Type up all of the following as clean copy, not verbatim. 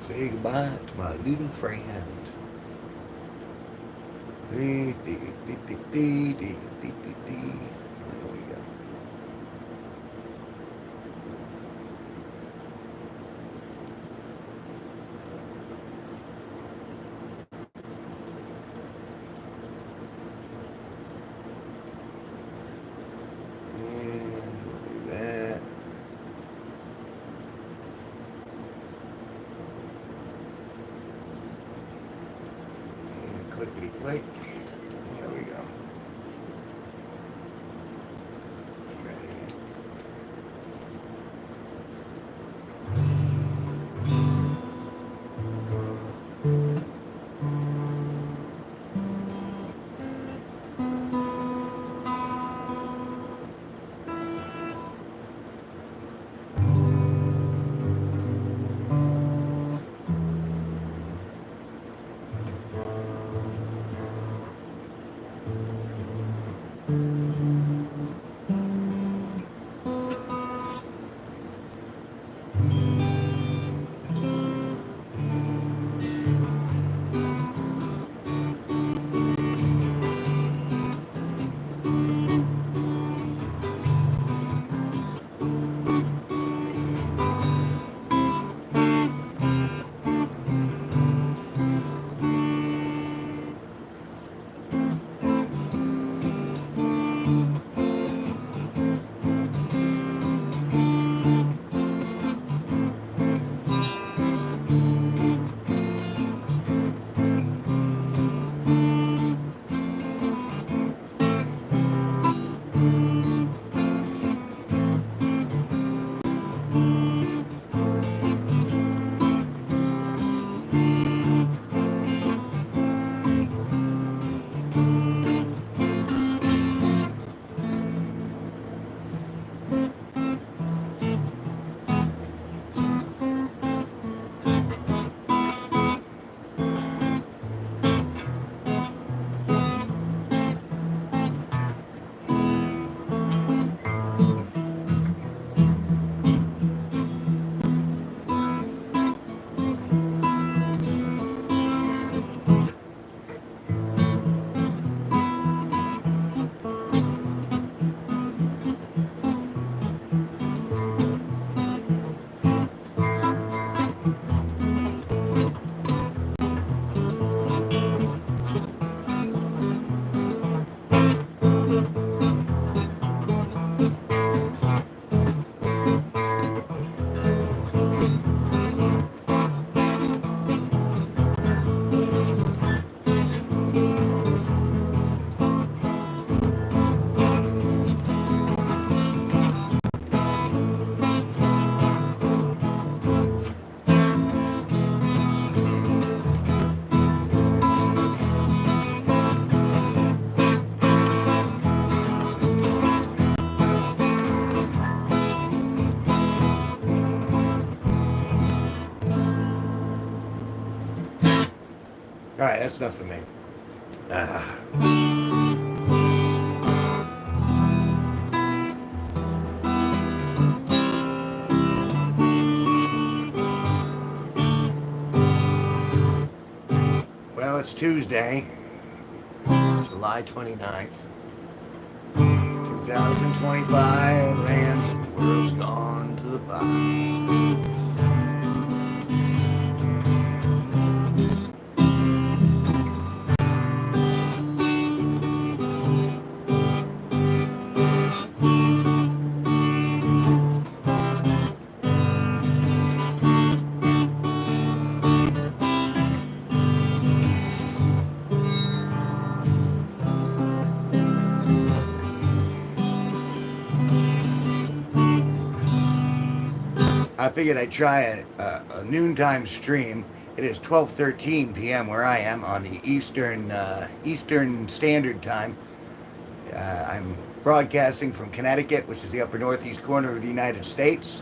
Say goodbye to my little friend. Dee, dee, dee, dee, dee, dee, dee, dee, dee. There we go. And we'll do that. And clickety click. There we go. Try it again. All right, that's enough for me. Well, it's Tuesday, July 29th, 2025, and the world's gone to the bottom. I figured I'd try a noontime stream. It is 12:13 p.m. where I am on the Eastern Standard Time. I'm broadcasting from Connecticut, which is the upper northeast corner of the United States.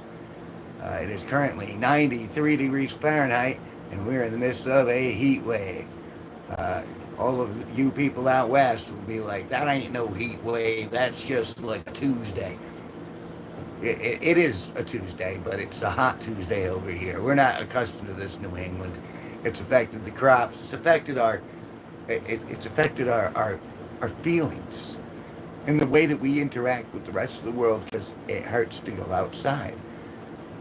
It is currently 93 degrees Fahrenheit, and we're in the midst of a heat wave. All of you people out west will be like, that ain't no heat wave, that's just like a Tuesday. It is a Tuesday, but it's a hot Tuesday over here. We're not accustomed to this, New England. It's affected the crops. It's affected it's affected our feelings and the way that we interact with the rest of the world because it hurts to go outside.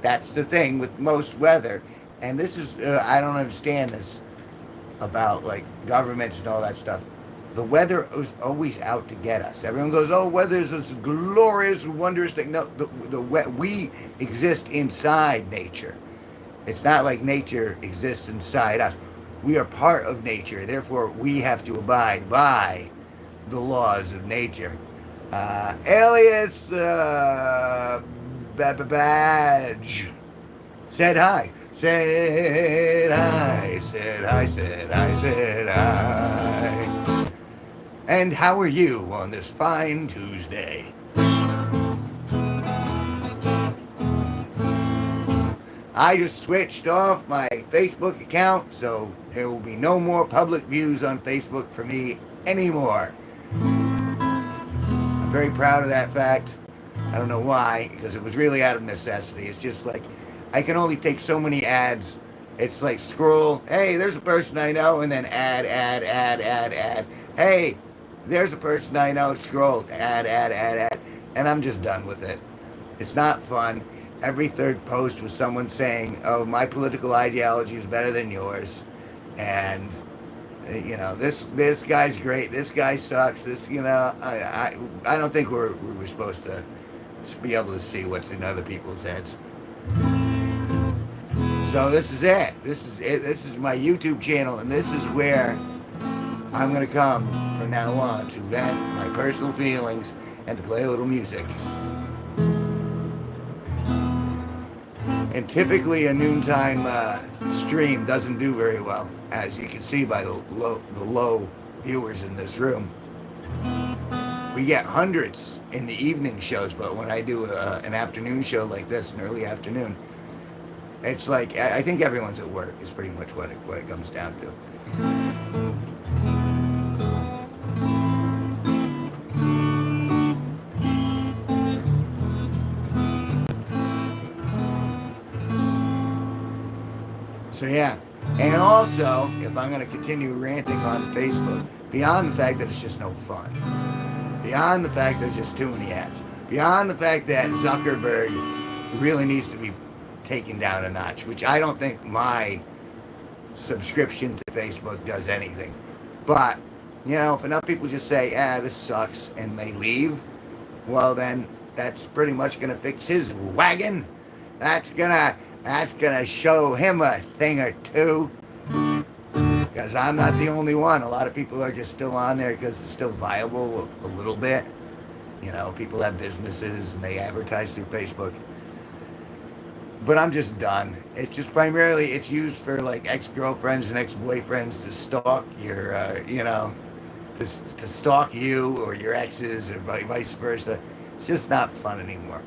That's the thing with most weather. And this is, I don't understand this about like governments and all that stuff. The weather is always out to get us. Everyone goes, "Oh, weather is this glorious, wondrous thing." No, we exist inside nature. It's not like nature exists inside us. We are part of nature. Therefore, we have to abide by the laws of nature. Alias Badge said hi. Said hi. Said hi. Said hi. Said hi. And how are you on this fine Tuesday? I just switched off my Facebook account, so there will be no more public views on Facebook for me anymore. I'm very proud of that fact. I don't know why, because it was really out of necessity. It's just like, I can only take so many ads. It's like scroll, hey, there's a person I know, and then add. Hey, there's a person I know, scroll, add. And I'm just done with it. It's not fun. Every third post was someone saying, "Oh, my political ideology is better than yours," and this guy's great. This guy sucks. I don't think we're supposed to be able to see what's in other people's heads. So this is it. This is it. This is my YouTube channel, and this is where I'm gonna come from now on to vent my personal feelings and to play a little music. And typically a noontime stream doesn't do very well, as you can see by the low viewers in this room. We get hundreds in the evening shows, but when I do an afternoon show like this, an early afternoon, it's like I think everyone's at work is pretty much what it comes down to. So yeah, and also, if I'm going to continue ranting on Facebook, beyond the fact that it's just no fun, beyond the fact there's just too many ads, beyond the fact that Zuckerberg really needs to be taken down a notch, which I don't think my subscription to Facebook does anything. But, if enough people just say, this sucks, and they leave, well then, that's pretty much going to fix his wagon. That's gonna show him a thing or two. Because I'm not the only one. A lot of people are just still on there because it's still viable a little bit. People have businesses and they advertise through Facebook. But I'm just done. It's just primarily, it's used for like ex-girlfriends and ex-boyfriends to stalk your, to stalk you or your exes or vice versa. It's just not fun anymore.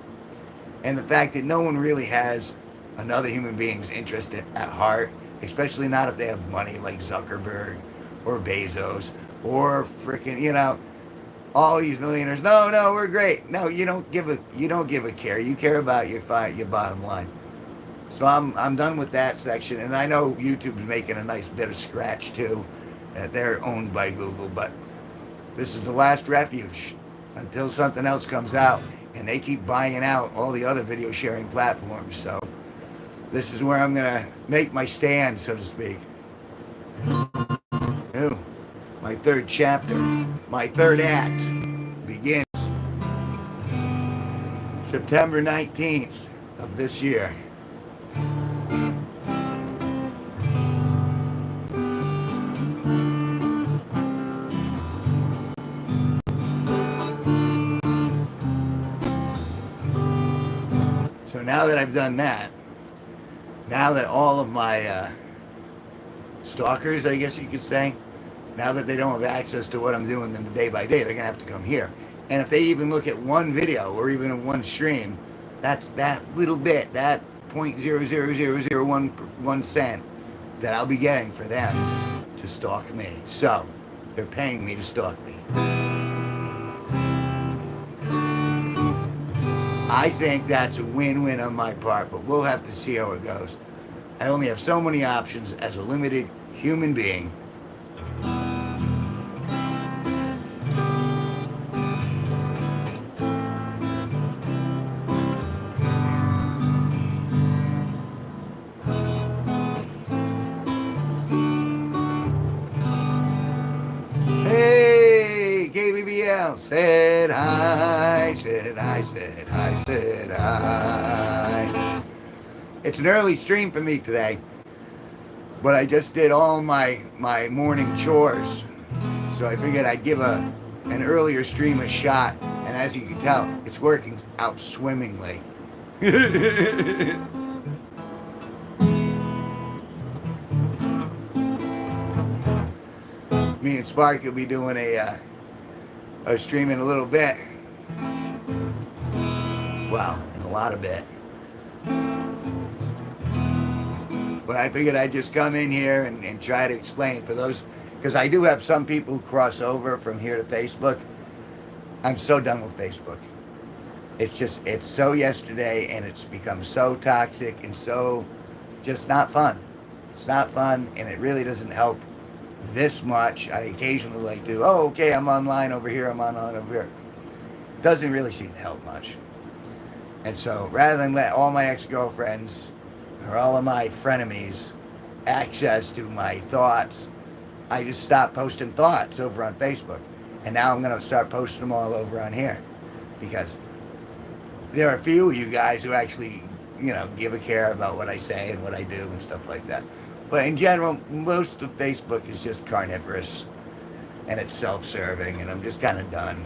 And the fact that no one really has another human being's interest at heart, especially not if they have money like Zuckerberg or Bezos or freaking, all these millionaires. No, we're great. No, you don't give a care. You care about your bottom line. So I'm done with that section, and I know YouTube's making a nice bit of scratch too. They're owned by Google, but this is the last refuge until something else comes out, and they keep buying out all the other video sharing platforms. So this is where I'm gonna make my stand, so to speak. Ooh, my third chapter, my third act begins September 19th of this year. So now that I've done that, now that all of my stalkers, I guess you could say, now that they don't have access to what I'm doing them day by day, they're going to have to come here. And if they even look at one video or even in one stream, that's that little bit, that 0.00001 cent that I'll be getting for them to stalk me. So, they're paying me to stalk me. I think that's a win-win on my part, but we'll have to see how it goes. I only have so many options as a limited human being. Hey, KBBL said hi, said hi, said hi, said hi. It's an early stream for me today, but I just did all my morning chores, so I figured I'd give an earlier stream a shot, and as you can tell, it's working out swimmingly. Me and Spark will be doing a stream in a little bit. Wow, in a lot of bit. But I figured I'd just come in here and try to explain for those, because I do have some people who cross over from here to Facebook. I'm so done with Facebook. It's so yesterday, and it's become so toxic and so just not fun. It's not fun, and it really doesn't help this much. I occasionally like to, oh, okay, I'm online over here, I'm online over here. It doesn't really seem to help much. And so rather than let all my ex-girlfriends or all of my frenemies access to my thoughts, I just stopped posting thoughts over on Facebook. And now I'm going to start posting them all over on here. Because there are a few of you guys who actually, give a care about what I say and what I do and stuff like that. But in general, most of Facebook is just carnivorous. And it's self-serving, and I'm just kind of done.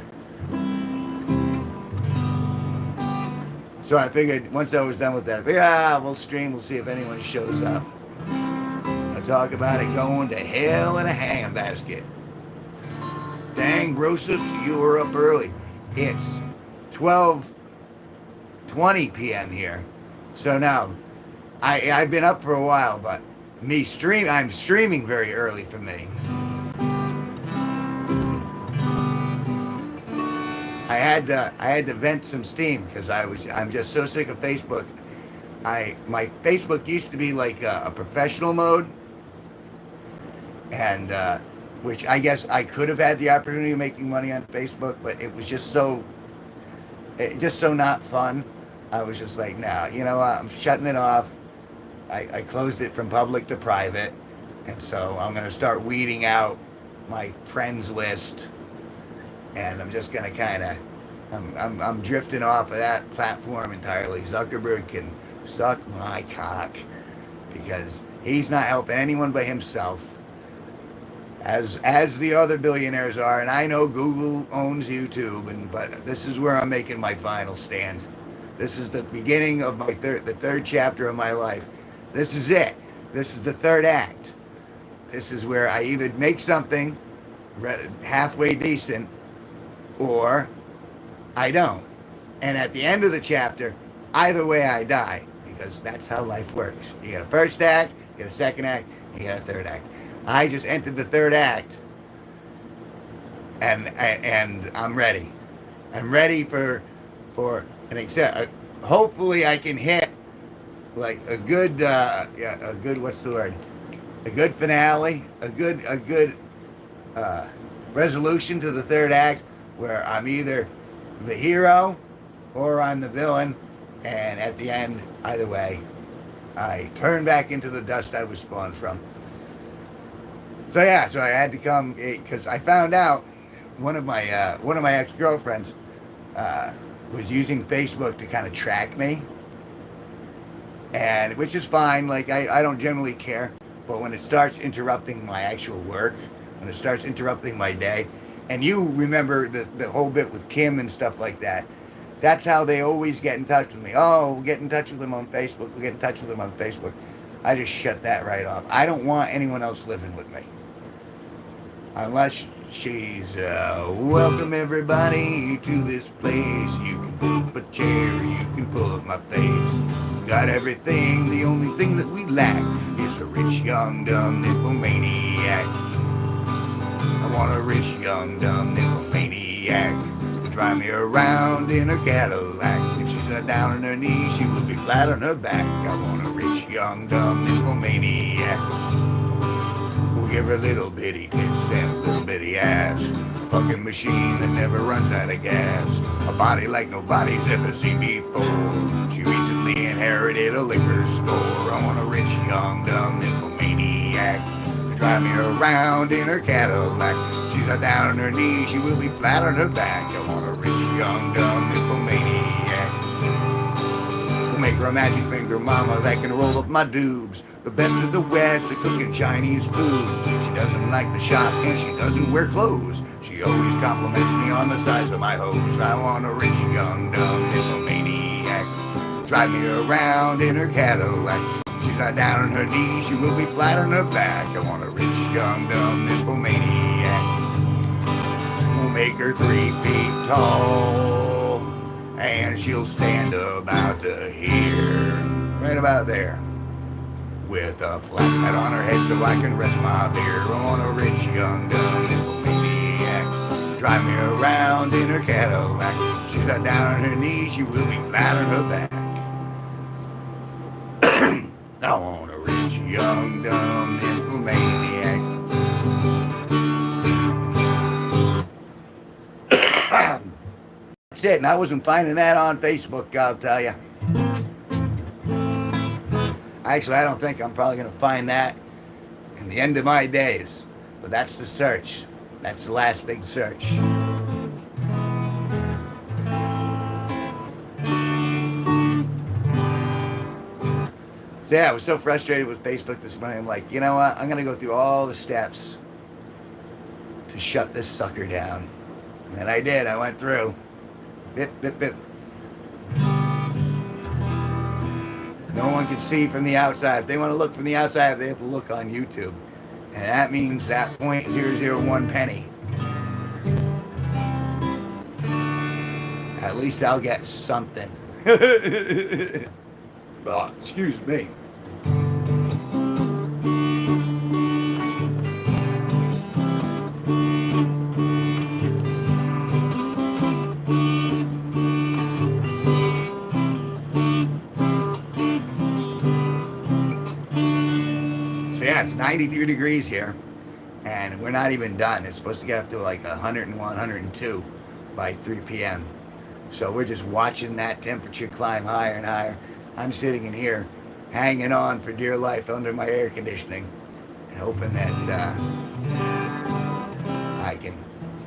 So I figured once I was done with that, I figured, we'll stream, we'll see if anyone shows up. I'll talk about it going to hell in a handbasket. Dang, Broseph, you were up early. It's 12:20 p.m. here. So now, I've been up for a while, but I'm streaming very early for me. I had to vent some steam because I'm just so sick of Facebook. My Facebook used to be like a professional mode, and which I guess I could have had the opportunity of making money on Facebook, but it was just so not fun. I was just like, no, you know what? I'm shutting it off. I closed it from public to private, and so I'm gonna start weeding out my friends list. And I'm just gonna I'm drifting off of that platform entirely. Zuckerberg can suck my cock because he's not helping anyone but himself, as the other billionaires are. And I know Google owns YouTube, but this is where I'm making my final stand. This is the beginning of the third chapter of my life. This is it. This is the third act. This is where I either make something halfway decent, or I don't. And at the end of the chapter, either way I die, because that's how life works. You get a first act, you get a second act, you get a third act. I just entered the third act, and I'm ready. I'm ready for an except. Hopefully I can hit like a good what's the word? A good finale, a good resolution to the third act, where I'm either the hero or I'm the villain, and at the end, either way, I turn back into the dust I was spawned from. So yeah, so I had to come because I found out one of my ex-girlfriends was using Facebook to kind of track me, and which is fine. Like I don't generally care, but when it starts interrupting my actual work, when it starts interrupting my day. And you remember the whole bit with Kim and stuff like that. That's how they always get in touch with me. Oh, we'll get in touch with them on Facebook. We'll get in touch with them on Facebook. I just shut that right off. I don't want anyone else living with me. Unless she's, welcome everybody to this place. You can pull up a chair, you can pull up my face. Got everything, the only thing that we lack is a rich, young, dumb nymphomaniac. I want a rich, young, dumb nymphomaniac. drive me around in her Cadillac. If she's down on her knees, she will be flat on her back. I want a rich, young, dumb nymphomaniac who'll give her little bitty tits and a little bitty ass. A fucking machine that never runs out of gas. A body like nobody's ever seen before. She recently inherited a liquor store. I want a rich, young, dumb nymphomaniac to drive me around in her Cadillac. She's down on her knees, she will be flat on her back. I want a rich, young, dumb nymphomaniac who'll make her a magic finger mama that can roll up my dubs. The best of the West at cooking Chinese food. She doesn't like the shop and she doesn't wear clothes. She always compliments me on the size of my hose. I want a rich, young, dumb nymphomaniac drive me around in her Cadillac. She's not down on her knees, she will be flat on her back. I want a rich, young, dumb nymphomaniac who'll make her 3 feet tall, and she'll stand about to here, right about there, with a flat hat on her head so I can rest my beer. I want a rich, young, dumb nymphomaniac drive me around in her Cadillac. She's not down on her knees, she will be flat on her back. I want a rich, young, dumb nymphomaniac. That's it, and I wasn't finding that on Facebook, I'll tell you. Actually, I don't think I'm probably going to find that in the end of my days. But that's the search. That's the last big search. So yeah, I was so frustrated with Facebook this morning. I'm like, you know what? I'm going to go through all the steps to shut this sucker down. And I did. I went through. Bip, bip, bip. No one can see from the outside. If they want to look from the outside, they have to look on YouTube. And that means that 0.001 penny. At least I'll get something. Oh, excuse me. It's 93 degrees here, and we're not even done. It's supposed to get up to like 101, 102 by 3 p.m. So we're just watching that temperature climb higher and higher. I'm sitting in here, hanging on for dear life under my air conditioning, and hoping that I can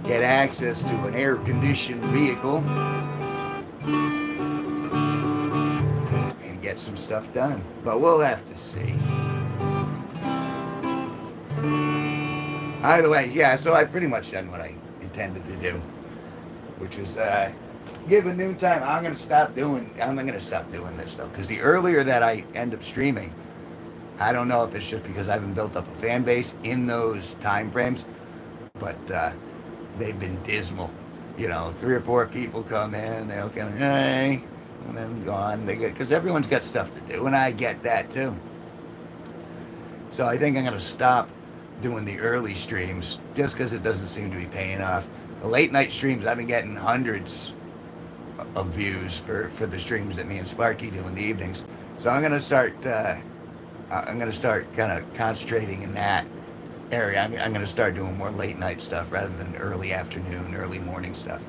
get access to an air-conditioned vehicle and get some stuff done. But we'll have to see. Either way, yeah, so I've pretty much done what I intended to do, which is given noontime, I'm going to stop doing this stuff, because the earlier that I end up streaming, I don't know if it's just because I haven't built up a fan base in those time frames, but they've been dismal. You know, 3 or 4 people come in, they'll kind of, hey, and then gone. Because everyone's got stuff to do, and I get that too. So I think I'm going to stop doing the early streams just because it doesn't seem to be paying off. The late night streams, I've been getting hundreds of views for the streams that me and Sparky do in the evenings. So I'm going to start kind of concentrating in that area. I'm going to start doing more late night stuff rather than early afternoon, early morning stuff.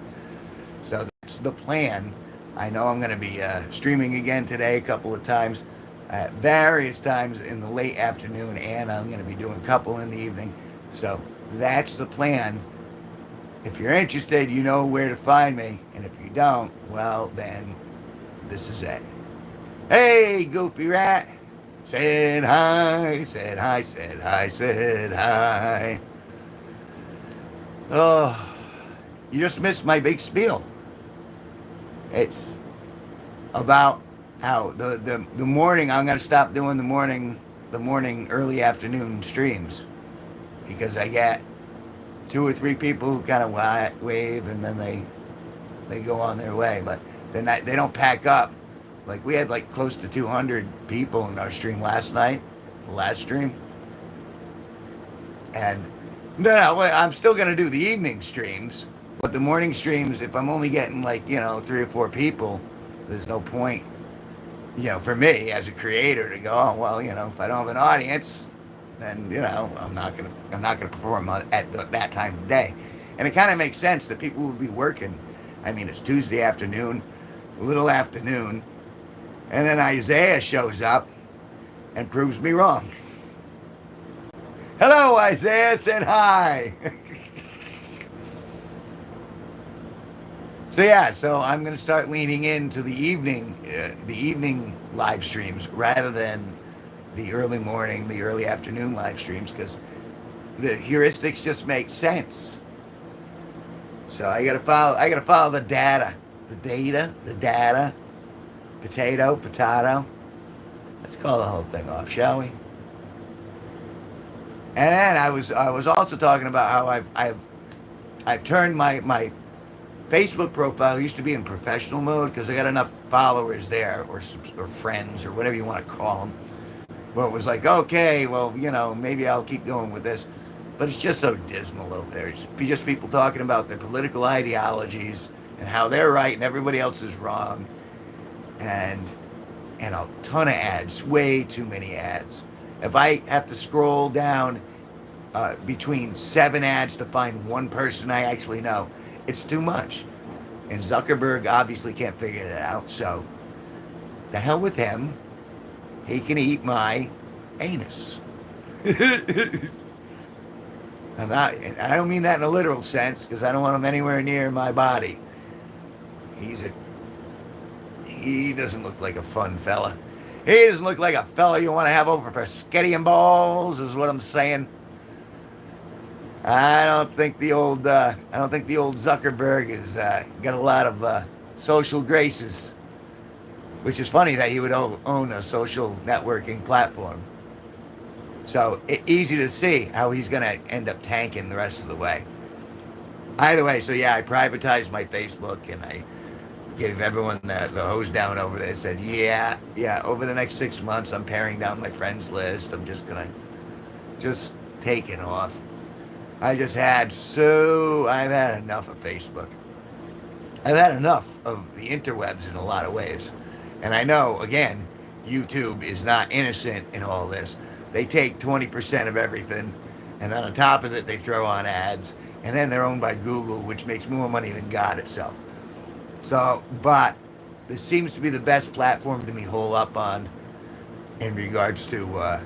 So that's the plan. I know I'm going to be streaming again today a couple of times. At various times in the late afternoon, and I'm going to be doing a couple in the evening. So that's the plan. If you're interested, you know where to find me. And if you don't, well, then this is it. Hey, Goofy Rat. Said hi, said hi, said hi, said hi. Oh, you just missed my big spiel. It's about how the morning, I'm going to stop doing the morning early afternoon streams, because I get 2 or 3 people who kind of wave and then they go on their way, but then they don't pack up. Like we had like close to 200 people in our stream last night, the last stream, and no, I'm still going to do the evening streams, But the morning streams, if I'm only getting like, 3 or 4 people, there's no point, for me as a creator to go, oh, well, if I don't have an audience, then, I'm not gonna perform that time of day. And it kind of makes sense that people would be working. I mean, it's Tuesday afternoon, a little afternoon, and then Isaiah shows up and proves me wrong. Hello, Isaiah said hi. So I'm going to start leaning into the evening live streams rather than the early morning, the early afternoon live streams, because the heuristics just make sense. So I got to follow the data, the data, potato. Let's call the whole thing off, shall we? And then I was also talking about how I've turned my Facebook profile used to be in professional mode because I got enough followers there or friends or whatever you want to call them. Well, it was like, okay, well, maybe I'll keep going with this. But it's just so dismal over there. It's just people talking about their political ideologies and how they're right and everybody else is wrong. And a ton of ads, way too many ads. If I have to scroll down between 7 ads to find one person I actually know, it's too much. And Zuckerberg obviously can't figure that out. So, the hell with him. He can eat my anus. I don't mean that in a literal sense, because I don't want him anywhere near my body. He doesn't look like a fun fella. He doesn't look like a fella you want to have over for sketty and balls, is what I'm saying. I don't think the old Zuckerberg has got a lot of social graces, which is funny that he would own a social networking platform. So easy to see how he's going to end up tanking the rest of the way. Either way, so yeah, I privatized my Facebook and I gave everyone the hose down over there. Said, yeah, over the next 6 months, I'm paring down my friends list. I'm just going to take it off. I've had enough of Facebook. I've had enough of the interwebs in a lot of ways. And I know, again, YouTube is not innocent in all this. They take 20% of everything, and then on top of it, they throw on ads, and then they're owned by Google, which makes more money than God itself. So, but this seems to be the best platform to be hole up on in regards to,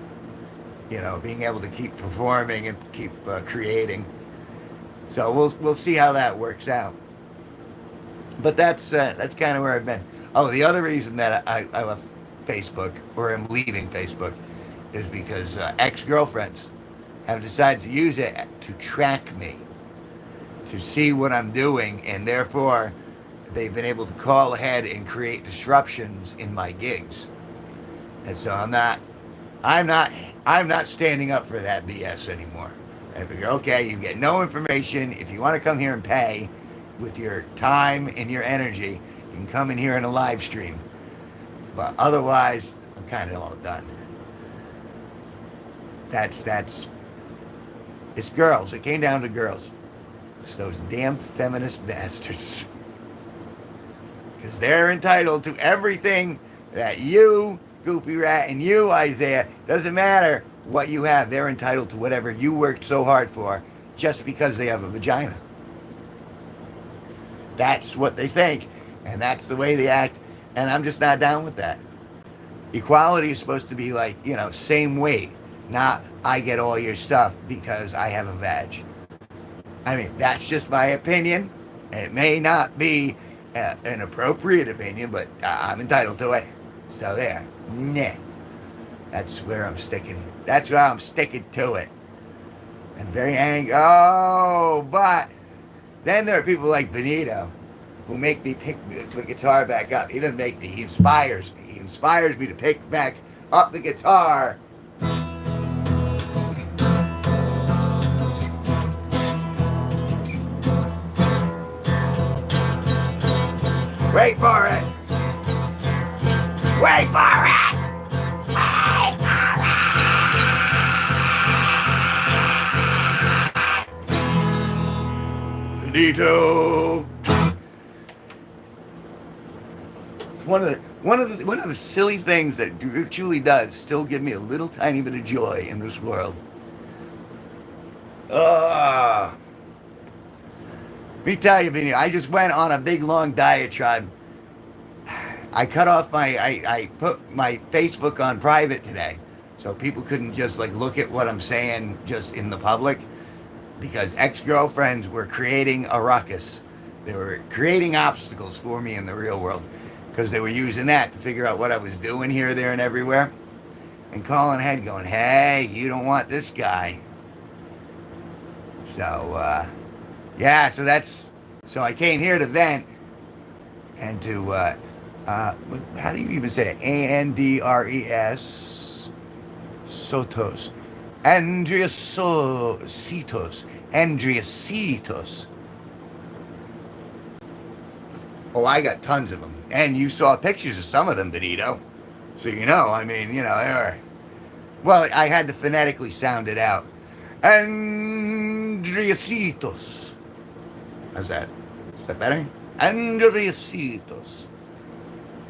being able to keep performing and keep creating. So we'll see how that works out. But that's kind of where I've been. Oh, the other reason that I left Facebook, or am leaving Facebook, is because ex-girlfriends have decided to use it to track me, to see what I'm doing, and therefore they've been able to call ahead and create disruptions in my gigs. And so I'm not standing up for that BS anymore. I figure, okay, you get no information. If you want to come here and pay with your time and your energy, you can come in here in a live stream. But otherwise, I'm kind of all done. It's girls. It came down to girls. It's those damn feminist bastards. Because they're entitled to everything that you, Goopy Rat, and you, Isaiah, doesn't matter what you have. They're entitled to whatever you worked so hard for just because they have a vagina. That's what they think, and that's the way they act, and I'm just not down with that. Equality is supposed to be like, same weight, not I get all your stuff because I have a vag. I mean, that's just my opinion. It may not be an appropriate opinion, but I'm entitled to it. So there. Nah. That's where I'm sticking. That's where I'm sticking to it. I'm very angry. Oh, but then there are people like Benito who make me pick the guitar back up. He doesn't make me. He inspires me. He inspires me to pick back up the guitar. Wait for it. Wait for it. Wait for it. Benito. One of the silly things that truly does still give me a little tiny bit of joy in this world. Ah. Let me tell you, Benito, I just went on a big long diatribe. I cut off I put my Facebook on private today, so people couldn't just like look at what I'm saying just in the public, because ex-girlfriends were creating a ruckus. They were creating obstacles for me in the real world, because they were using that to figure out what I was doing here, there, and everywhere, and calling ahead going, hey, you don't want this guy. So, yeah, so I came here to vent and to, how do you even say it? Andres Sotos. Andreasitos. Oh, I got tons of them. And you saw pictures of some of them, Benito. So they were... Well, I had to phonetically sound it out. Andreasitos. How's that? Is that better? Andreasitos.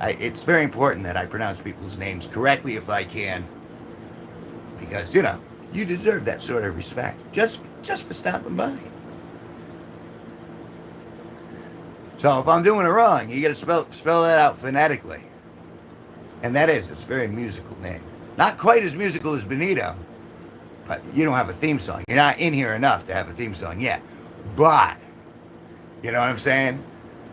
It's very important that I pronounce people's names correctly if I can. Because, you deserve that sort of respect. Just for stopping by. So if I'm doing it wrong, you got to spell that out phonetically. And it's a very musical name. Not quite as musical as Benito, but you don't have a theme song. You're not in here enough to have a theme song yet. But, you know what I'm saying?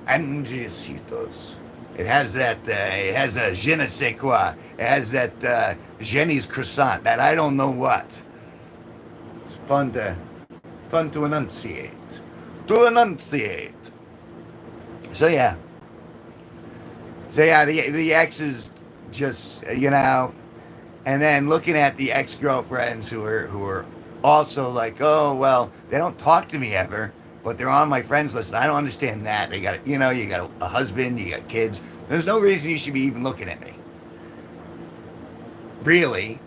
Andresitos. It has that, it has a je ne sais quoi. It has that Jenny's croissant, that I don't know what. It's fun to enunciate. To enunciate. So yeah, the exes just, and then looking at the ex-girlfriends who are also like, oh, well, they don't talk to me ever, but they're on my friends list. And I don't understand that. They got, you got a husband, you got kids. There's no reason you should be even looking at me. Really,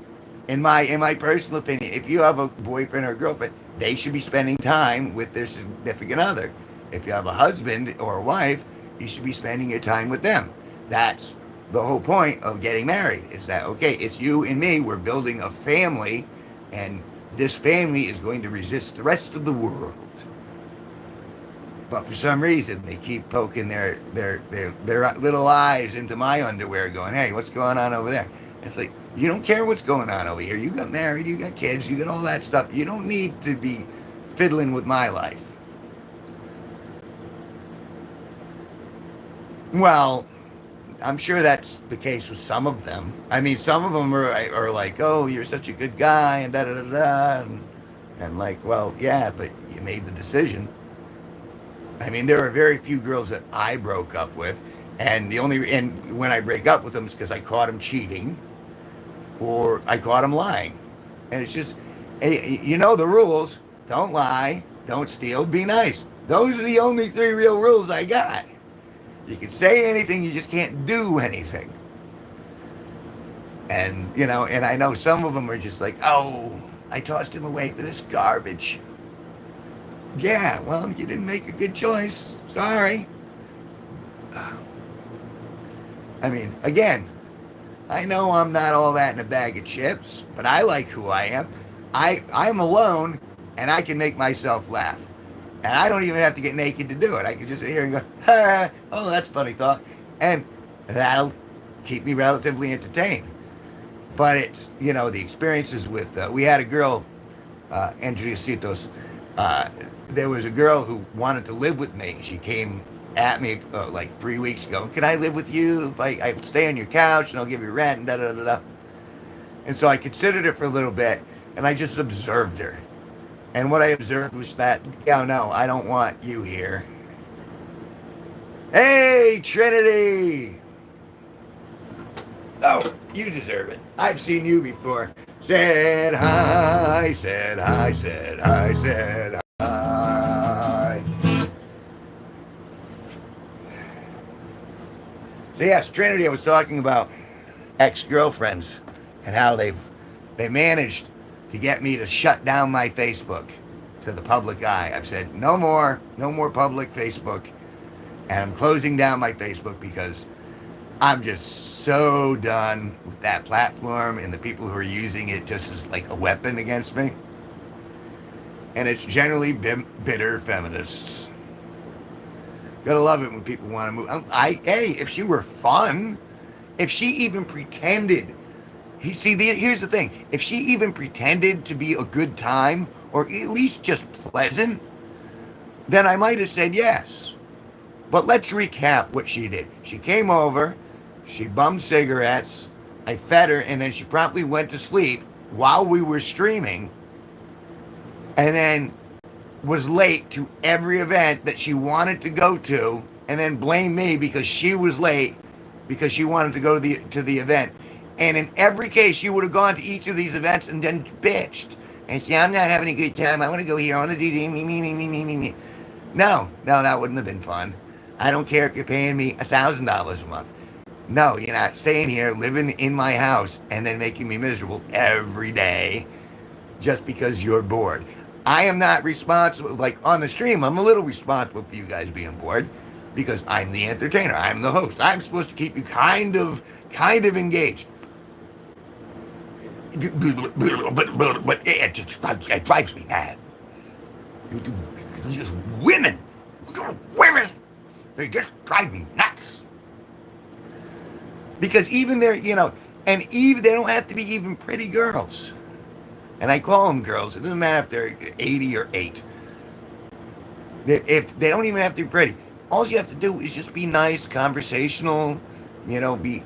in my personal opinion, if you have a boyfriend or a girlfriend, they should be spending time with their significant other. If you have a husband or a wife, you should be spending your time with them. That's the whole point of getting married, is that, okay, it's you and me, we're building a family, and this family is going to resist the rest of the world. But for some reason, they keep poking their little eyes into my underwear going, hey, what's going on over there? And it's like, you don't care what's going on over here. You got married, you got kids, you got all that stuff. You don't need to be fiddling with my life. Well, I'm sure that's the case with some of them. I mean, some of them are like, oh, you're such a good guy, and da-da-da-da, and like, well, yeah, but you made the decision. I mean, there are very few girls that I broke up with, and when I break up with them, it's because I caught them cheating, or I caught them lying. And it's just, hey, you know the rules. Don't lie, don't steal, be nice. Those are the only 3 real rules I got. You can say anything, you just can't do anything. And, and I know some of them are just like, oh, I tossed him away for this garbage. Yeah, well, you didn't make a good choice. Sorry. I mean, again, I know I'm not all that in a bag of chips, but I like who I am. I'm alone, and I can make myself laugh. And I don't even have to get naked to do it. I can just sit here and go, ha, oh, that's a funny thought. And that'll keep me relatively entertained. But it's, the experiences with, we had a girl, Andreasitos, there was a girl who wanted to live with me. She came at me like 3 weeks ago. Can I live with you if I stay on your couch and I'll give you rent and da-da-da-da. And so I considered it for a little bit, and I just observed her. And what I observed was that, no, I don't want you here. Hey, Trinity! Oh, you deserve it. I've seen you before. Said hi, said hi, said hi, said hi. So yes, Trinity, I was talking about ex-girlfriends and how they managed to get me to shut down my Facebook. to the public eye. I've said no more public Facebook, and I'm closing down my Facebook because I'm just so done with that platform and the people who are using it just as like a weapon against me. And it's generally bitter feminists. Gotta love it when people want to move. Hey, if she were fun, if she even pretended, here's the thing: if she even pretended to be a good time or at least just pleasant, then I might have said yes. But let's recap what she did. She came over, she bummed cigarettes, I fed her, and then she promptly went to sleep while we were streaming, and then was late to every event that she wanted to go to, and then blamed me because she was late because she wanted to go to the event. And in every case, she would have gone to each of these events and then bitched and said, "I'm not having a good time. I want to go here. I want to do me. No, that wouldn't have been fun. I don't care if you're paying me $1,000 a month. No, you're not staying here, living in my house, and then making me miserable every day just because you're bored. I am not responsible. Like on the stream, I'm a little responsible for you guys being bored because I'm the entertainer. I'm the host. I'm supposed to keep you kind of engaged. But it drives me mad. Just women, they just drive me nuts. Because even they're, and even they don't have to be even pretty girls. And I call them girls. It doesn't matter if they're 80 or 8. If they don't even have to be pretty, all you have to do is just be nice, conversational, be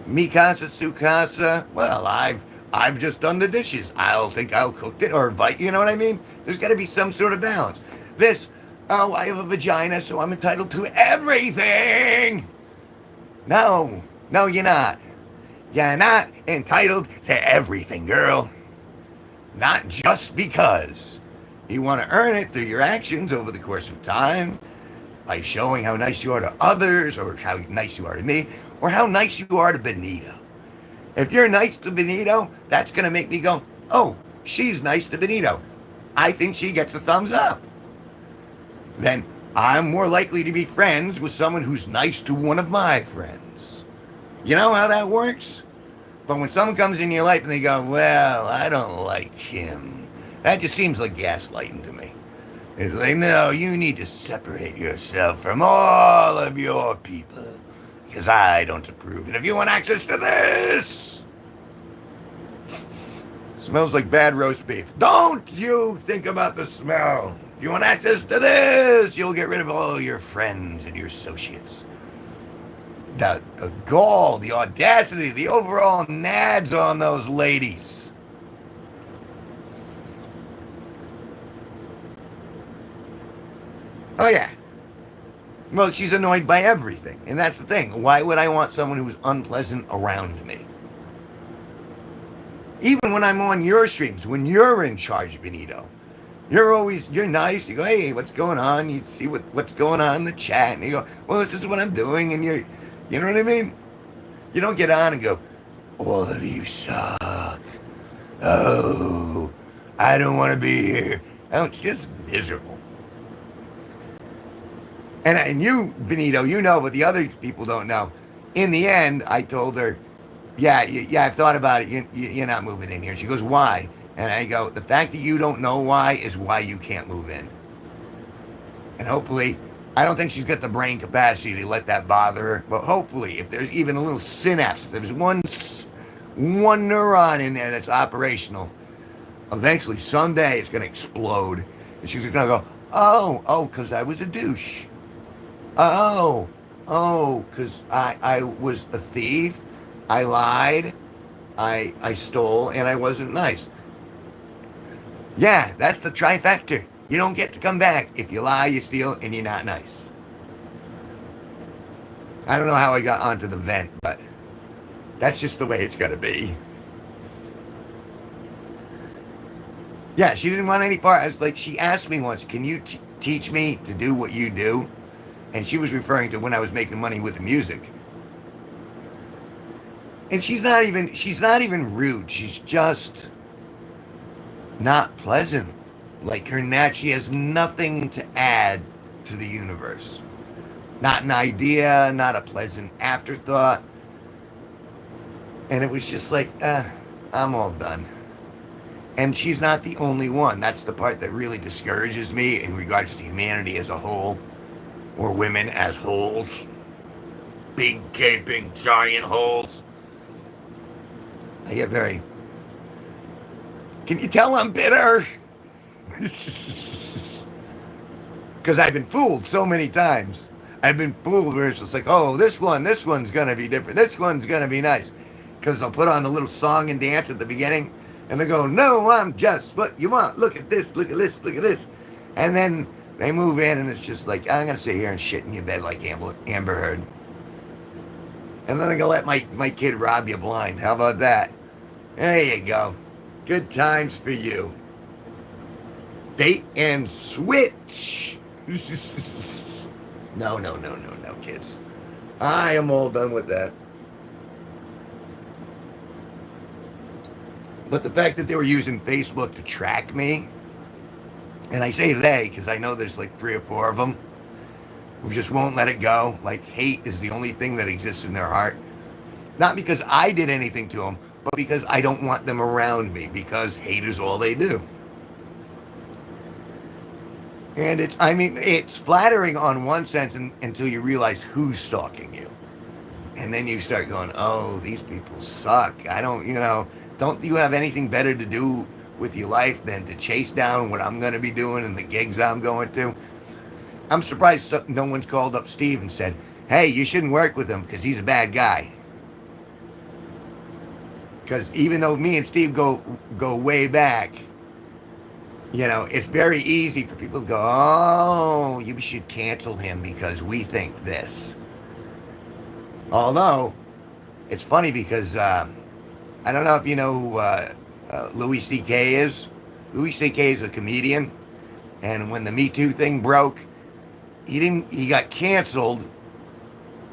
mi casa, su casa. Well, I've just done the dishes. I'll cook it or invite, you know what I mean? There's got to be some sort of balance. I have a vagina, so I'm entitled to everything. No, you're not. You're not entitled to everything, girl. Not just because. You want to earn it through your actions over the course of time, by showing how nice you are to others, or how nice you are to me, or how nice you are to Benito. If you're nice to Benito, that's going to make me go, oh, she's nice to Benito. I think she gets a thumbs up. Then I'm more likely to be friends with someone who's nice to one of my friends. You know how that works? But when someone comes in your life and they go, well, I don't like him, that just seems like gaslighting to me. It's like, no, you need to separate yourself from all of your people because I don't approve. And if you want access to this, smells like bad roast beef. Don't you think about the smell. If you want access to this, you'll get rid of all your friends and your associates. The gall, the audacity, the overall nads on those ladies. Oh, yeah. Well, she's annoyed by everything. And that's the thing. Why would I want someone who's unpleasant around me? Even when I'm on your streams, when you're in charge, Benito, you're nice. You go, hey, what's going on? You see what's going on in the chat. And you go, well, this is what I'm doing. And you know what I mean? You don't get on and go, all of you suck. Oh, I don't want to be here. Oh, it's just miserable. And you, Benito, you know, but the other people don't know. In the end, I told her, yeah, I've thought about it. You're not moving in here. She goes, why? And I go, the fact that you don't know why is why you can't move in. And hopefully, I don't think she's got the brain capacity to let that bother her. But hopefully, if there's even a little synapse, if there's one neuron in there that's operational, eventually, someday, it's going to explode. And she's going to go, oh, because I was a douche. Oh, because I was a thief. I lied. I stole, and I wasn't nice. Yeah, that's the trifecta. You don't get to come back if you lie, you steal, and you're not nice. I don't know how I got onto the vent, but that's just the way it's got to be. Yeah, she didn't want any part. I was like, she asked me once, can you teach me to do what you do? And she was referring to when I was making money with the music. And she's not even rude. She's just not pleasant. Like she has nothing to add to the universe. Not an idea, not a pleasant afterthought. And it was just like, I'm all done. And she's not the only one. That's the part that really discourages me in regards to humanity as a whole, or women as wholes. Big, gaping, giant holes. I get very. Can you tell I'm bitter? Because I've been fooled so many times. I've been fooled where it's just like, oh, this one's going to be different. This one's going to be nice. Because they'll put on a little song and dance at the beginning. And they go, no, I'm just what you want. Look at this, look at this, look at this. And then they move in and it's just like, I'm going to sit here and shit in your bed like Amber Heard. And then I'm going to let my kid rob you blind. How about that? There you go. Good times for you. Bait and switch. No, kids. I am all done with that. But the fact that they were using Facebook to track me, and I say they because I know there's like 3 or 4 of them who just won't let it go. Like hate is the only thing that exists in their heart. Not because I did anything to them, but because I don't want them around me, because hate is all they do. And it's flattering on one sense until you realize who's stalking you. And then you start going, oh, these people suck. Don't you have anything better to do with your life than to chase down what I'm going to be doing and the gigs I'm going to? I'm surprised no one's called up Steve and said, hey, you shouldn't work with him because he's a bad guy. Because even though me and Steve go way back, it's very easy for people to go, oh, you should cancel him because we think this. Although, it's funny because I don't know if you know who Louis C.K. is. Louis C.K. is a comedian. And when the Me Too thing broke, he got canceled.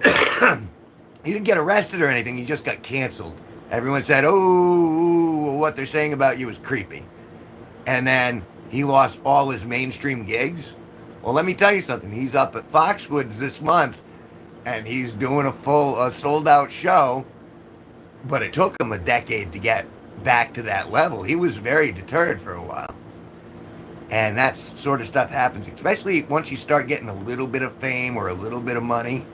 He didn't get arrested or anything. He just got canceled. Everyone said, oh, what they're saying about you is creepy. And then he lost all his mainstream gigs. Well, let me tell you something. He's up at Foxwoods this month, and he's doing a full sold-out show. But it took him a decade to get back to that level. He was very deterred for a while. And that sort of stuff happens, especially once you start getting a little bit of fame or a little bit of money.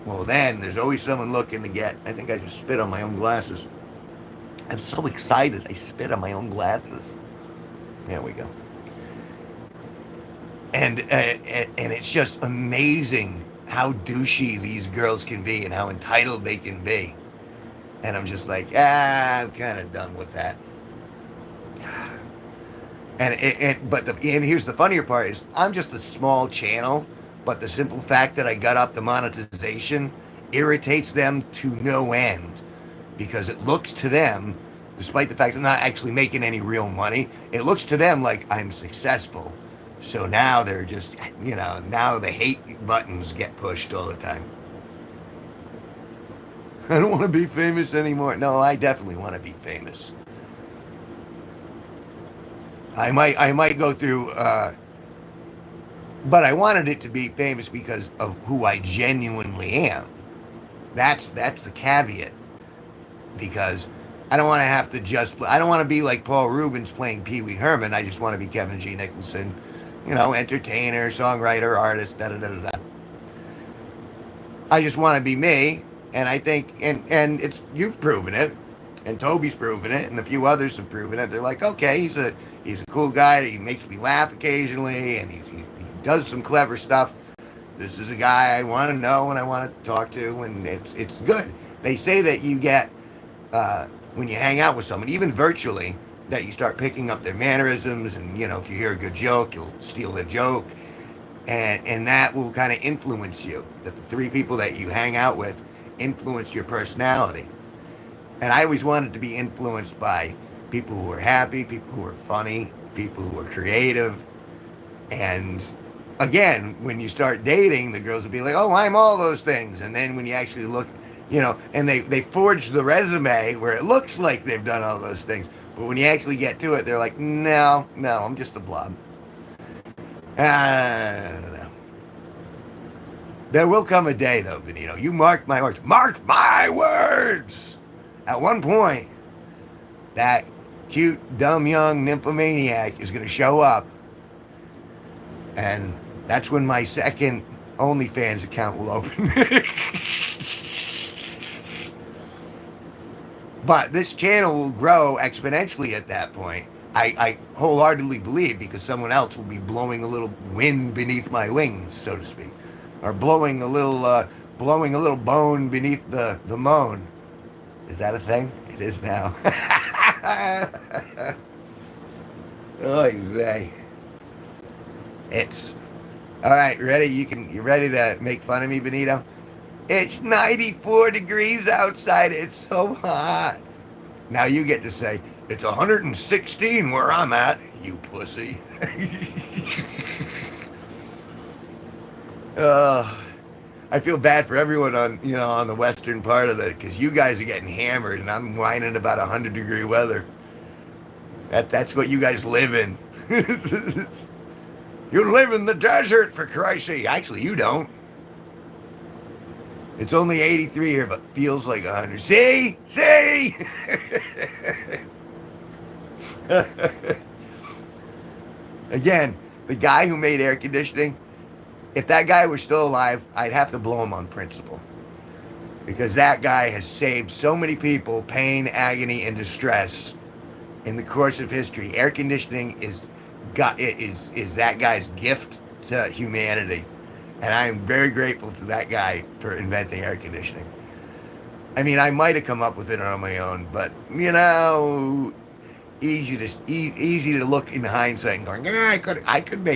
Well, then there's always someone looking to get. I think I just spit on my own glasses. I'm so excited I spit on my own glasses. There we go. And it's just amazing how douchey these girls can be and how entitled they can be. And I'm just like, I'm kind of done with that. And here's the funnier part is I'm just a small channel, but the simple fact that I got up the monetization irritates them to no end, because it looks to them, despite the fact I'm not actually making any real money, it looks to them like I'm successful. So now they're just, now the hate buttons get pushed all the time. I don't want to be famous anymore. No, I definitely want to be famous. I might go through, but I wanted it to be famous because of who I genuinely am. That's the caveat. Because I don't want to have to I don't want to be like Paul Rubens playing Pee Wee Herman. I just want to be Kevin G Nicholson, entertainer, songwriter, artist, da-da-da-da-da. I just want to be me, and I think, and it's, you've proven it, and Toby's proven it, and a few others have proven it. They're like, okay, he's a cool guy, he makes me laugh occasionally, and he does some clever stuff. This is a guy I want to know and I want to talk to, and it's good. They say that you get, when you hang out with someone, even virtually, that you start picking up their mannerisms, and, if you hear a good joke, you'll steal the joke, and that will kind of influence you. That the 3 people that you hang out with influence your personality. And I always wanted to be influenced by people who are happy, people who are funny, people who are creative. And again, when you start dating, the girls will be like, oh, I'm all those things. And then when you actually look, and they forge the resume where it looks like they've done all those things. But when you actually get to it, they're like, no, I'm just a blob. I don't know. There will come a day, though, Benito. You mark my words. Mark my words! At one point, that cute, dumb, young nymphomaniac is going to show up, and that's when my second OnlyFans account will open. But this channel will grow exponentially at that point. I wholeheartedly believe, because someone else will be blowing a little wind beneath my wings, so to speak, or blowing a little bone beneath the moan. Is that a thing? It is now. Oh, say. It's all right. Ready? You ready to make fun of me, Benito? It's 94 degrees outside. It's so hot. Now you get to say, it's 116 where I'm at, you pussy. uh, I feel bad for everyone on the western part of it, because you guys are getting hammered and I'm whining about 100-degree weather. That's what you guys live in. You live in the desert, for Christ's sake. Actually, you don't. It's only 83 here, but feels like 100. See? See? Again, the guy who made air conditioning, if that guy were still alive, I'd have to blow him on principle. Because that guy has saved so many people pain, agony, and distress in the course of history. Air conditioning is that guy's gift to humanity. And I am very grateful to that guy for inventing air conditioning. I mean, I might have come up with it on my own, but, easy to look in hindsight and going, yeah, I could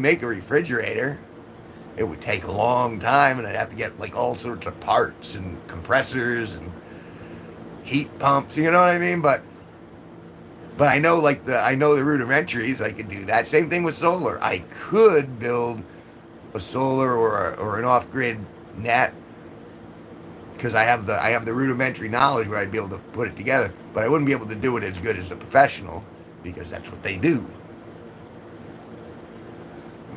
make a refrigerator. It would take a long time, and I'd have to get like all sorts of parts and compressors and heat pumps, you know what I mean? But I know the rudimentaries. I could do that. Same thing with solar. I could build a solar or an off-grid net, because I have the rudimentary knowledge where I'd be able to put it together. But I wouldn't be able to do it as good as a professional, because that's what they do.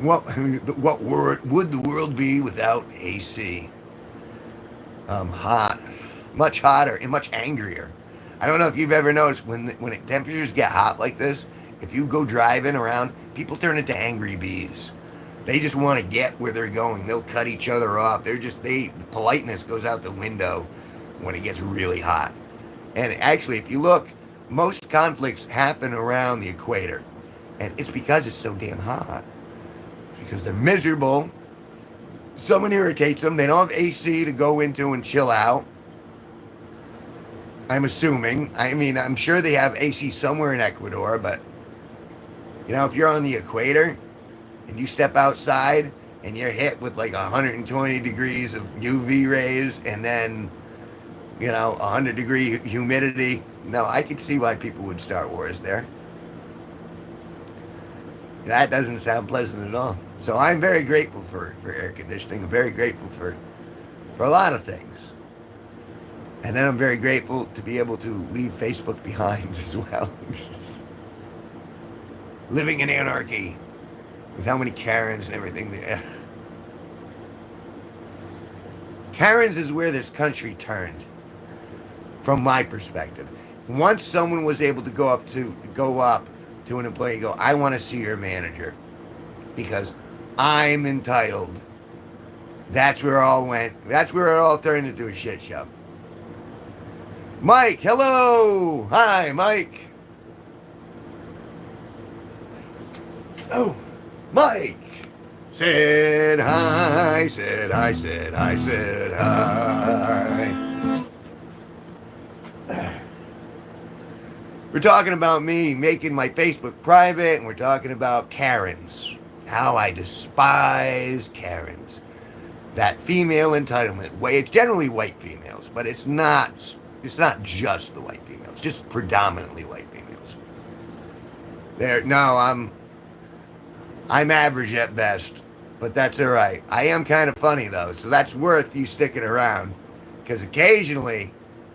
What would the world be without AC? Hot, much hotter and much angrier. I don't know if you've ever noticed when temperatures get hot like this, if you go driving around, people turn into angry bees. They just want to get where they're going. They'll cut each other off. Politeness goes out the window when it gets really hot. And actually, if you look, most conflicts happen around the equator. And it's because it's so damn hot. Because they're miserable. Someone irritates them. They don't have AC to go into and chill out. I'm assuming. I mean, I'm sure they have AC somewhere in Ecuador, but, if you're on the equator and you step outside and you're hit with like 120 degrees of UV rays and then, 100-degree humidity, no, I could see why people would start wars there. That doesn't sound pleasant at all. So I'm very grateful for air conditioning. I'm very grateful for a lot of things. And then I'm very grateful to be able to leave Facebook behind as well. Living in anarchy with how many Karens and everything there. Karens is where this country turned, from my perspective. Once someone was able to go up to an employee and go, I want to see your manager because I'm entitled. That's where it all went. That's where it all turned into a shit show. Mike, hello. Hi, Mike. Oh, Mike. Said hi, said hi, said hi, said hi. We're talking about me making my Facebook private, and we're talking about Karens. How I despise Karens. That female entitlement. It's generally white females, but it's not just the white females, just predominantly white females. I'm average at best, but that's all right. I am kind of funny though, so that's worth you sticking around, because occasionally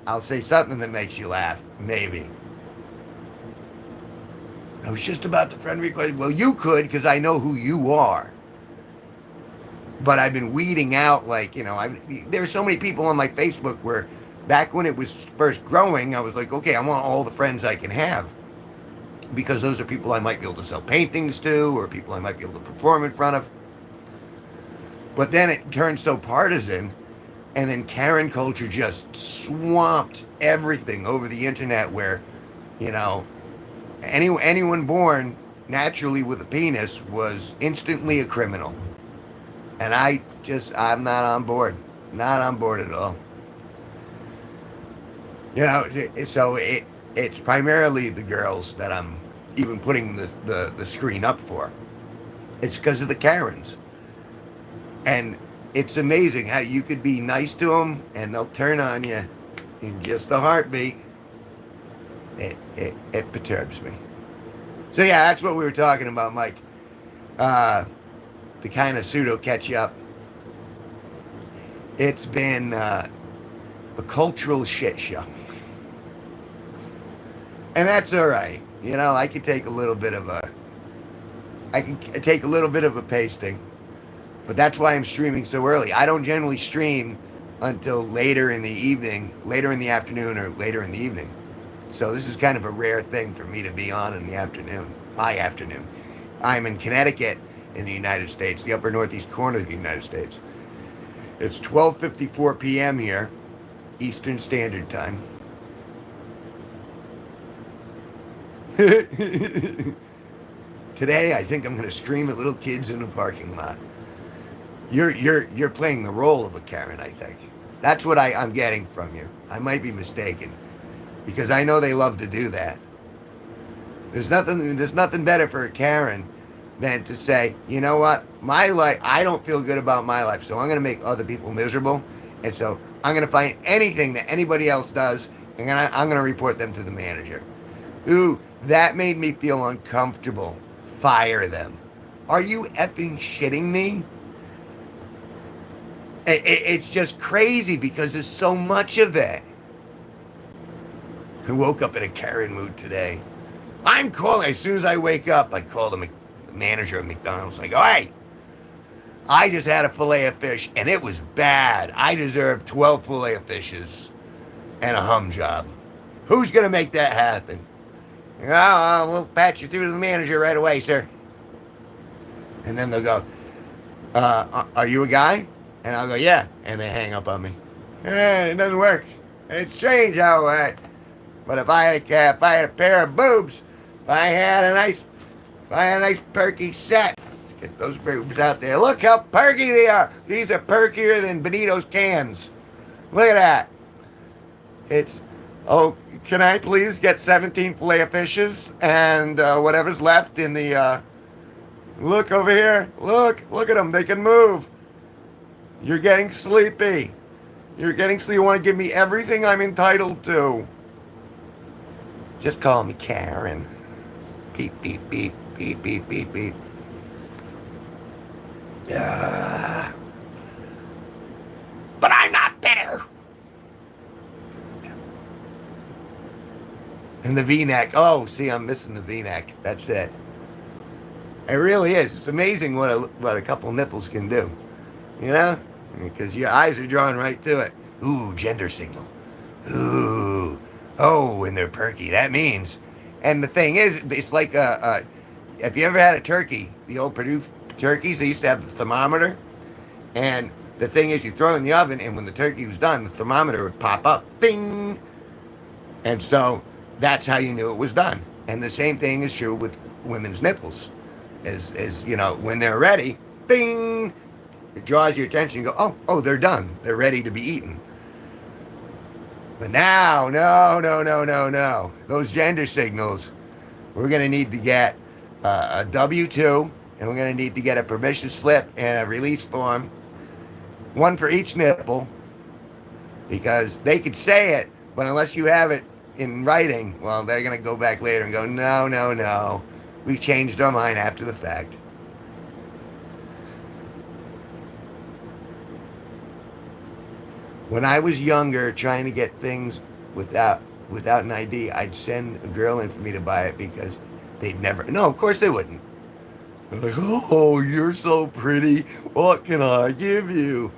I'll say something that makes you laugh, maybe. I was just about to friend request. Well, you could because I know who you are. But I've been weeding out, like, there's so many people on my Facebook where back when it was first growing, I was like, okay, I want all the friends I can have because those are people I might be able to sell paintings to or people I might be able to perform in front of. But then it turned so partisan, and then Karen culture just swamped everything over the internet where, you know, anyone born naturally with a penis was instantly a criminal. And I'm not on board. Not on board at all. So it's primarily the girls that I'm even putting the screen up for. It's because of the Karens. And it's amazing how you could be nice to them and they'll turn on you in just a heartbeat. It perturbs me. So yeah, that's what we were talking about, Mike. To kind of pseudo catch you up. It's been a cultural shit show. And that's all right. I can take a little bit of a pasting. But that's why I'm streaming so early. I don't generally stream until later in the afternoon or later in the evening. So this is kind of a rare thing for me to be on in the afternoon, my afternoon. I'm in Connecticut in the United States, the upper northeast corner of the United States. It's 12:54 p.m. here, Eastern Standard Time. Today, I think I'm going to scream at little kids in the parking lot. You're playing the role of a Karen, I think. That's what I'm getting from you. I might be mistaken, because I know they love to do that. There's nothing better for a Karen than to say, you know what, my life, I don't feel good about my life, so I'm going to make other people miserable, and so I'm going to find anything that anybody else does, and I'm going to report them to the manager. Ooh, that made me feel uncomfortable. Fire them. Are you effing shitting me? It's just crazy because there's so much of it. I woke up in a Karen mood today. As soon as I wake up, I call the manager of McDonald's. I go, hey, I just had a fillet of fish, and it was bad. I deserve 12 fillet of fishes and a hum job. Who's going to make that happen? Oh, we'll patch you through to the manager right away, sir. And then they'll go, are you a guy? And I'll go, yeah. And they hang up on me. It doesn't work. It's strange how, but if I had a pair of boobs, if I had a nice perky set, let's get those boobs out there. Look how perky they are. These are perkier than Benito's cans. Look at that. Can I please get 17 filet of fishes and whatever's left in the, look over here. Look at them. They can move. You're getting sleepy. You want to give me everything I'm entitled to. Just call me Karen. Beep, beep, beep, beep, beep, beep, beep. But I'm not bitter. And the V-neck. Oh, see, I'm missing the V-neck. That's it. It really is. It's amazing what a couple nipples can do. Because your eyes are drawn right to it. Ooh, gender signal. Ooh. Oh, and they're perky. That means. And the thing is, it's like have you ever had a turkey? The old Purdue turkeys, they used to have the thermometer. And the thing is, you throw it in the oven, and when the turkey was done, the thermometer would pop up. Bing! And so that's how you knew it was done. And the same thing is true with women's nipples. When they're ready, bing! It draws your attention. You go, oh, they're done. They're ready to be eaten. But now, no. Those gender signals, we're going to need to get a W-2, and we're going to need to get a permission slip and a release form, one for each nipple, because they could say it, but unless you have it in writing, well, they're going to go back later and go, no. We changed our mind after the fact. When I was younger, trying to get things without an ID, I'd send a girl in for me to buy it because They'd never. No, of course they wouldn't. They're like, oh, you're so pretty. What can I give you?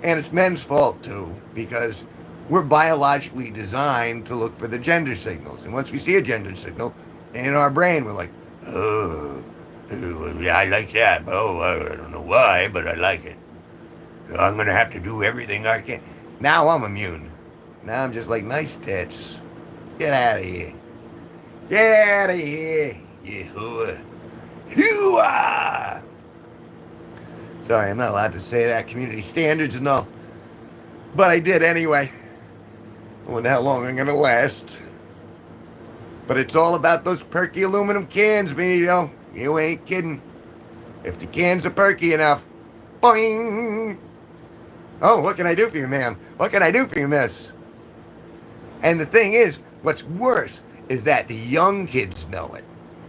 And it's men's fault too, because we're biologically designed to look for the gender signals. And once we see a gender signal in our brain, we're like, oh, yeah, I like that. Oh, I don't know why, but I like it. I'm going to have to do everything I can. Now I'm immune. Now I'm just like, nice tits. Get out of here. Get out of here. You whore. Hoo-ah! Sorry, I'm not allowed to say that. Community standards and all. But I did anyway. I wonder how long I'm going to last. But it's all about those perky aluminum cans, Benito. You ain't kidding. If the cans are perky enough, boing! Oh, what can I do for you, ma'am? What can I do for you, miss? And the thing is, what's worse is that the young kids know it.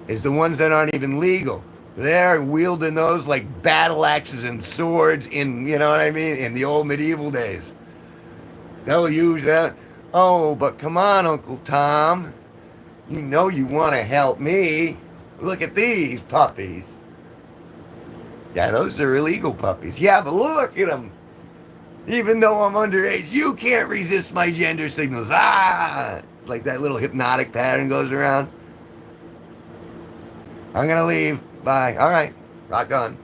Is the ones that aren't even legal. They're wielding those like battle axes and swords in, you know what I mean, in the old medieval days. They'll use that. Oh, but come on, Uncle Tom. You know you want to help me. Look at these puppies. Yeah, those are illegal puppies. Yeah, but look at them. Even though I'm underage, you can't resist my gender signals. Ah! Like that little hypnotic pattern goes around. I'm going to leave. Bye. All right. Rock on.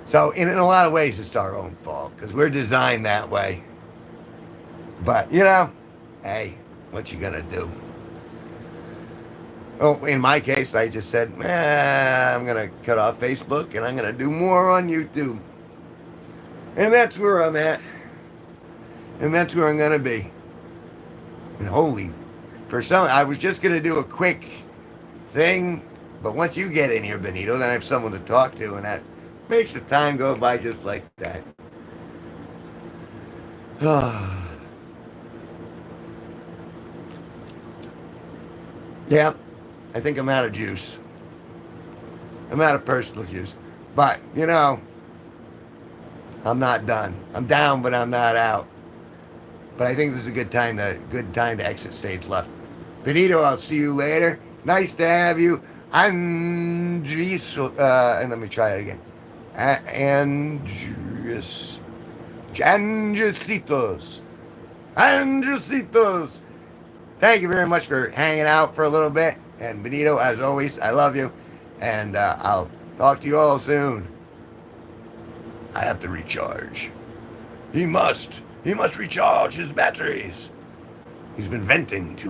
So, in a lot of ways, it's our own fault because we're designed that way. But, you know, hey, what you going to do? Oh, in my case, I just said, I'm going to cut off Facebook and I'm going to do more on YouTube. And that's where I'm at. And that's where I'm going to be. And holy, for some, I was just going to do a quick thing. But once you get in here, Benito, then I have someone to talk to. And that makes the time go by just like that. Yeah, I think I'm out of juice. I'm out of personal juice. But, you know, I'm not done. I'm down, but I'm not out. But I think this is a good time to exit stage left. Benito, I'll see you later. Nice to have you. Andres, and let me try it again. Andresitos. Andresitos. Thank you very much for hanging out for a little bit. And Benito, as always, I love you. And I'll talk to you all soon. I have to recharge. He must recharge his batteries. He's been venting too